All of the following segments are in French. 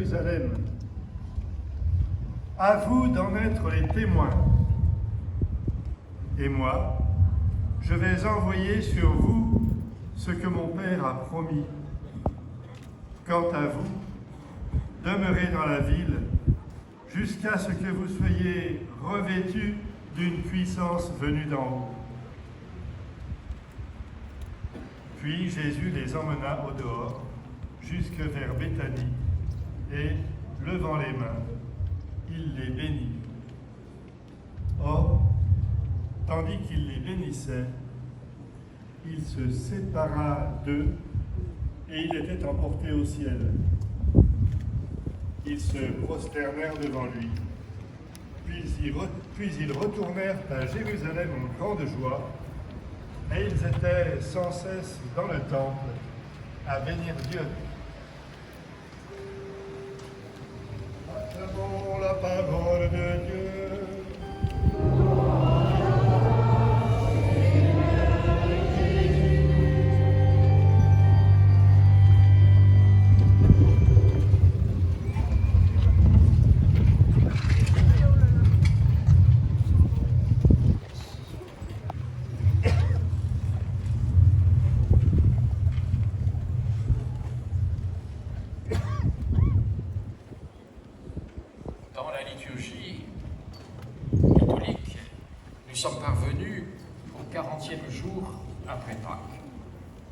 Jérusalem. À vous d'en être les témoins. Et moi, je vais envoyer sur vous ce que mon Père a promis. Quant à vous, demeurez dans la ville jusqu'à ce que vous soyez revêtus d'une puissance venue d'en haut. Puis Jésus les emmena au dehors, jusque vers Béthanie, et, levant les mains, il les bénit. Or, tandis qu'il les bénissait, il se sépara d'eux, et il était emporté au ciel. Ils se prosternèrent devant lui, puis ils retournèrent à Jérusalem en grande joie, et ils étaient sans cesse dans le temple à bénir Dieu. Acclamons la parole de Dieu. Nous sommes parvenus au 40e jour après Pâques,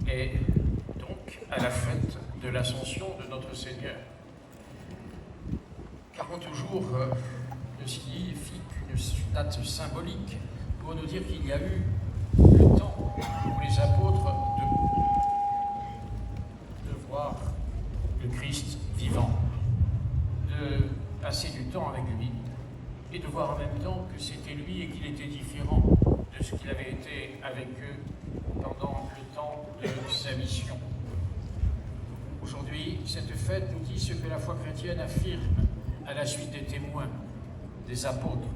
et donc à la fête de l'Ascension de notre Seigneur. 40 jours ne signifient qu'une date symbolique pour nous dire qu'il y a eu le temps pour les apôtres de voir le Christ vivant, de passer du temps avec lui, et de voir en même temps que c'était lui et qu'il était différent de ce qu'il avait été avec eux pendant le temps de sa mission. Aujourd'hui, cette fête nous dit ce que la foi chrétienne affirme à la suite des témoins, des apôtres.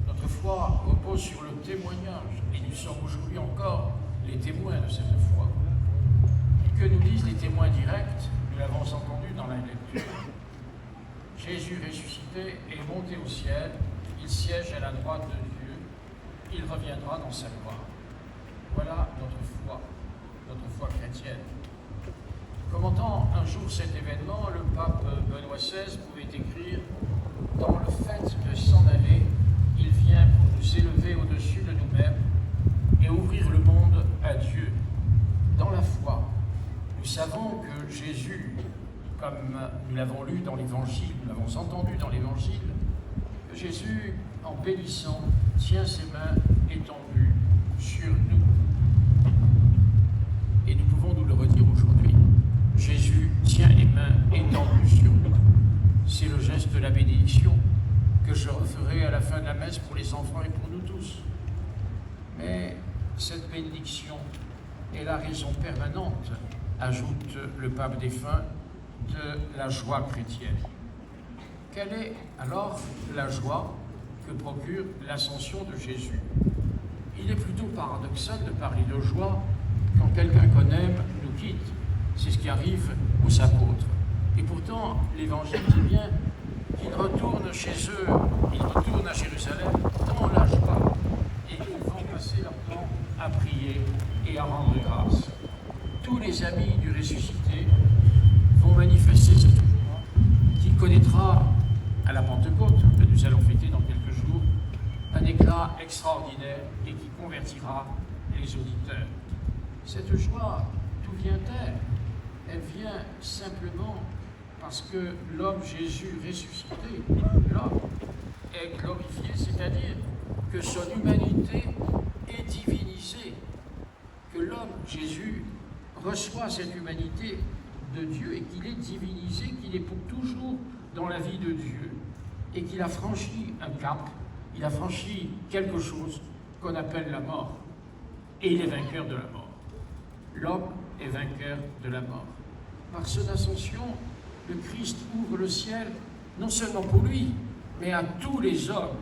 Notre foi repose sur le témoignage, et nous sommes aujourd'hui encore les témoins de cette foi. Que nous disent les témoins directs, nous l'avons entendu dans la lecture. Jésus ressuscité est monté au ciel, il siège à la droite de Dieu, il reviendra dans sa gloire. Voilà notre foi chrétienne. Commentant un jour cet événement, le pape Benoît XVI pouvait écrire « Dans le fait de s'en aller, il vient pour nous élever au-dessus de nous-mêmes et ouvrir le monde à Dieu. Dans la foi, nous savons que Jésus, comme nous l'avons lu dans l'Évangile, nous l'avons entendu dans l'Évangile, que Jésus, en bénissant, tient ses mains étendues sur nous. Et nous pouvons nous le redire aujourd'hui. Jésus tient les mains étendues sur nous. C'est le geste de la bénédiction que je referai à la fin de la messe pour les enfants et pour nous tous. Mais cette bénédiction est la raison permanente, ajoute le pape défunt, de la joie chrétienne. Quelle est alors la joie que procure l'ascension de Jésus? Il est plutôt paradoxal de parler de joie quand quelqu'un qu'on aime nous quitte. C'est ce qui arrive aux apôtres. Et pourtant, l'Évangile dit bien qu'ils retournent chez eux, ils retournent à Jérusalem dans la joie, et ils vont passer leur temps à prier et à rendre grâce. Tous les amis du ressuscité vont manifester cette joie qui connaîtra à la Pentecôte, que nous allons fêter dans quelques jours, un éclat extraordinaire et qui convertira les auditeurs. Cette joie, d'où vient-elle? Elle vient simplement parce que l'homme Jésus ressuscité, l'homme, est glorifié, c'est-à-dire que son humanité est divinisée, que l'homme Jésus reçoit cette humanité de Dieu et qu'il est divinisé, qu'il est pour toujours dans la vie de Dieu et qu'il a franchi un cap, il a franchi quelque chose qu'on appelle la mort et il est vainqueur de la mort. L'homme est vainqueur de la mort. Par son ascension, le Christ ouvre le ciel non seulement pour lui, mais à tous les hommes.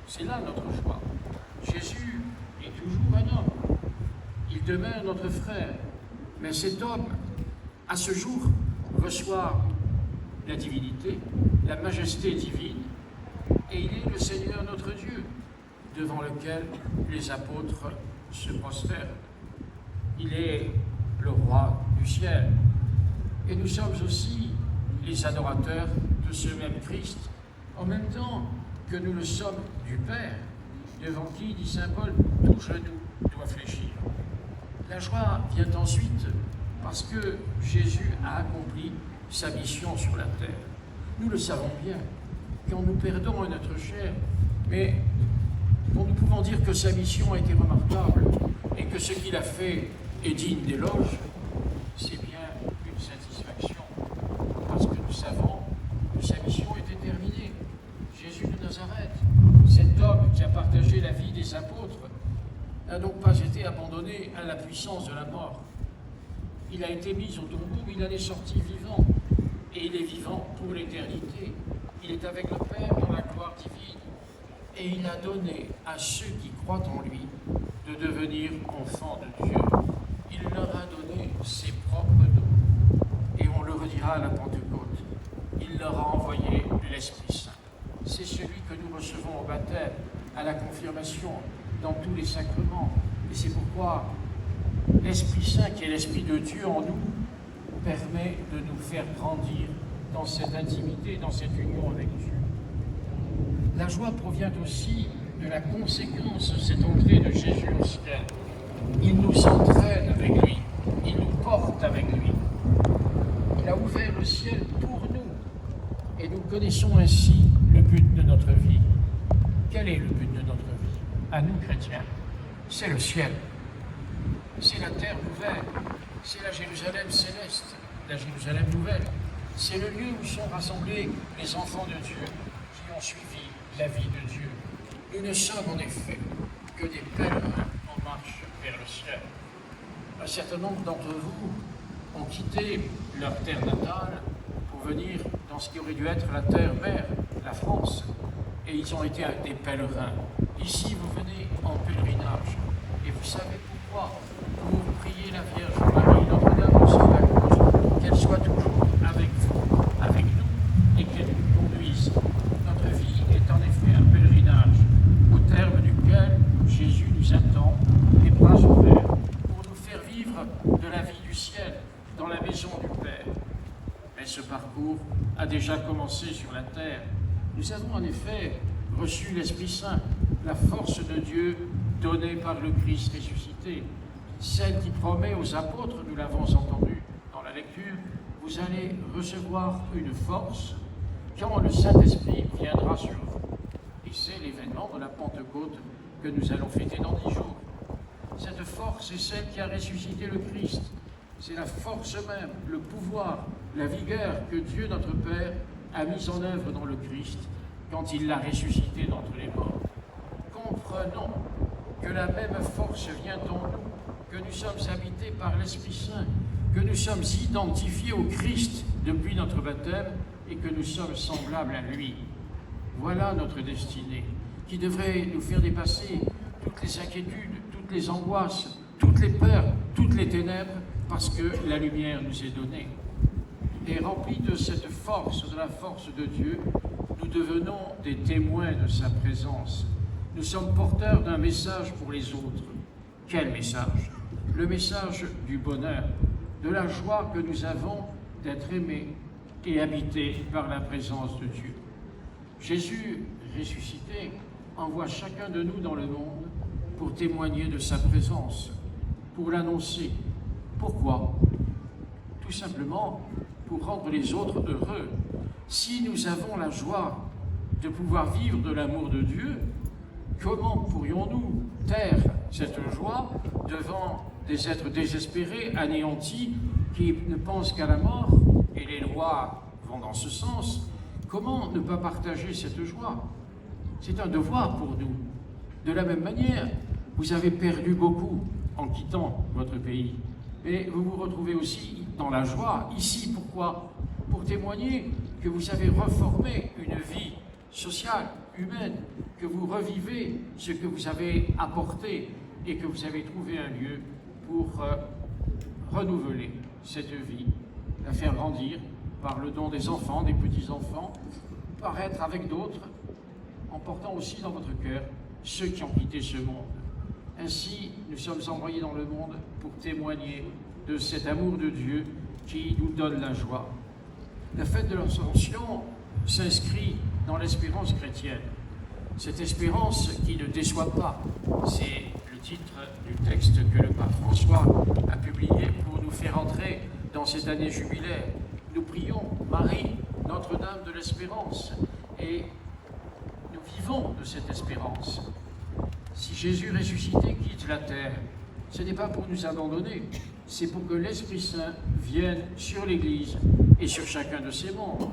C'est là notre joie. Jésus est toujours un homme. Il demeure notre frère. Mais cet homme, à ce jour, reçoit la divinité, la majesté divine, et il est le Seigneur notre Dieu, devant lequel les apôtres se prosternent. Il est le roi du ciel. Et nous sommes aussi les adorateurs de ce même Christ, en même temps que nous le sommes du Père, devant qui, dit saint Paul, tout genou doit fléchir. La joie vient ensuite parce que Jésus a accompli sa mission sur la terre. Nous le savons bien, quand nous perdons notre chair, mais dont nous pouvons dire que sa mission a été remarquable et que ce qu'il a fait est digne d'éloge, c'est bien une satisfaction, parce que nous savons que sa mission était terminée. Jésus de Nazareth, cet homme qui a partagé la vie des apôtres, n'a donc pas été abandonné à la puissance de la mort. Il a été mis au tombeau, mais il en est sorti vivant, et il est vivant pour l'éternité. Il est avec le Père dans la gloire divine, et il a donné à ceux qui croient en lui de devenir enfants de Dieu. Il leur a donné ses propres dons, et on le redira à la Pentecôte. Il leur a envoyé l'Esprit Saint. C'est celui que nous recevons au baptême, à la confirmation, dans tous les sacrements. Et c'est pourquoi l'Esprit Saint, qui est l'Esprit de Dieu en nous, permet de nous faire grandir dans cette intimité, dans cette union avec Dieu. La joie provient aussi de la conséquence de cette entrée de Jésus au ciel. Il nous entraîne avec lui, il nous porte avec lui. Il a ouvert le ciel pour nous, et nous connaissons ainsi le but de notre vie. Quel est le but de notre vie, à nous chrétiens? C'est le ciel, c'est la terre nouvelle, c'est la Jérusalem céleste, la Jérusalem nouvelle. C'est le lieu où sont rassemblés les enfants de Dieu qui ont suivi la vie de Dieu. Nous ne sommes en effet que des pèlerins en marche vers le ciel. Un certain nombre d'entre vous ont quitté leur terre natale pour venir dans ce qui aurait dû être la terre mère, la France, et ils ont été des pèlerins. Ici, vous venez en pèlerinage, et vous savez pourquoi? Pour prier la Vierge Marie, Notre-Dame de Sainte-Cruz, qu'elle soit toujours avec vous, avec nous, et qu'elle nous conduise. Notre vie est en effet un pèlerinage, au terme duquel Jésus nous attend, les bras ouverts, pour nous faire vivre de la vie du ciel, dans la maison du Père. Mais ce parcours a déjà commencé sur la terre. Nous avons en effet reçu l'Esprit Saint, la force de Dieu donnée par le Christ ressuscité, celle qui promet aux apôtres, nous l'avons entendu dans la lecture, vous allez recevoir une force quand le Saint-Esprit viendra sur vous. Et c'est l'événement de la Pentecôte que nous allons fêter dans 10 jours. Cette force est celle qui a ressuscité le Christ. C'est la force même, le pouvoir, la vigueur que Dieu notre Père a mise en œuvre dans le Christ quand il l'a ressuscité d'entre les morts. Comprenons que la même force vient en nous, que nous sommes habités par l'Esprit Saint, que nous sommes identifiés au Christ depuis notre baptême et que nous sommes semblables à lui. Voilà notre destinée, qui devrait nous faire dépasser toutes les inquiétudes, toutes les angoisses, toutes les peurs, toutes les ténèbres, parce que la lumière nous est donnée. Et remplis de cette force, de la force de Dieu, nous devenons des témoins de sa présence. Nous sommes porteurs d'un message pour les autres. Quel message? Le message du bonheur, de la joie que nous avons d'être aimés et habités par la présence de Dieu. Jésus, ressuscité, envoie chacun de nous dans le monde pour témoigner de sa présence, pour l'annoncer. Pourquoi? Tout simplement pour rendre les autres heureux. Si nous avons la joie de pouvoir vivre de l'amour de Dieu, comment pourrions-nous taire cette joie devant des êtres désespérés, anéantis, qui ne pensent qu'à la mort, et les lois vont dans ce sens? Comment ne pas partager cette joie? C'est un devoir pour nous. De la même manière, vous avez perdu beaucoup en quittant votre pays, mais vous vous retrouvez aussi dans la joie ici. Pourquoi? Pour témoigner que vous avez reformé une vie sociale, humaine, que vous revivez ce que vous avez apporté et que vous avez trouvé un lieu pour renouveler cette vie, la faire grandir par le don des enfants, des petits-enfants, par être avec d'autres, en portant aussi dans votre cœur ceux qui ont quitté ce monde. Ainsi, nous sommes envoyés dans le monde pour témoigner de cet amour de Dieu qui nous donne la joie. La fête de l'Ascension s'inscrit dans l'espérance chrétienne. Cette espérance qui ne déçoit pas, c'est le titre du texte que le pape François a publié pour nous faire entrer dans cette année jubilaire. Nous prions Marie, Notre-Dame de l'Espérance, et nous vivons de cette espérance. Si Jésus ressuscité quitte la terre, ce n'est pas pour nous abandonner, c'est pour que l'Esprit Saint vienne sur l'Église et sur chacun de ses membres.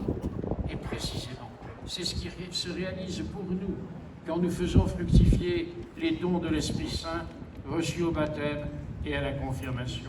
Et précisément, c'est ce qui se réalise pour nous quand nous faisons fructifier les dons de l'Esprit Saint reçus au baptême et à la confirmation.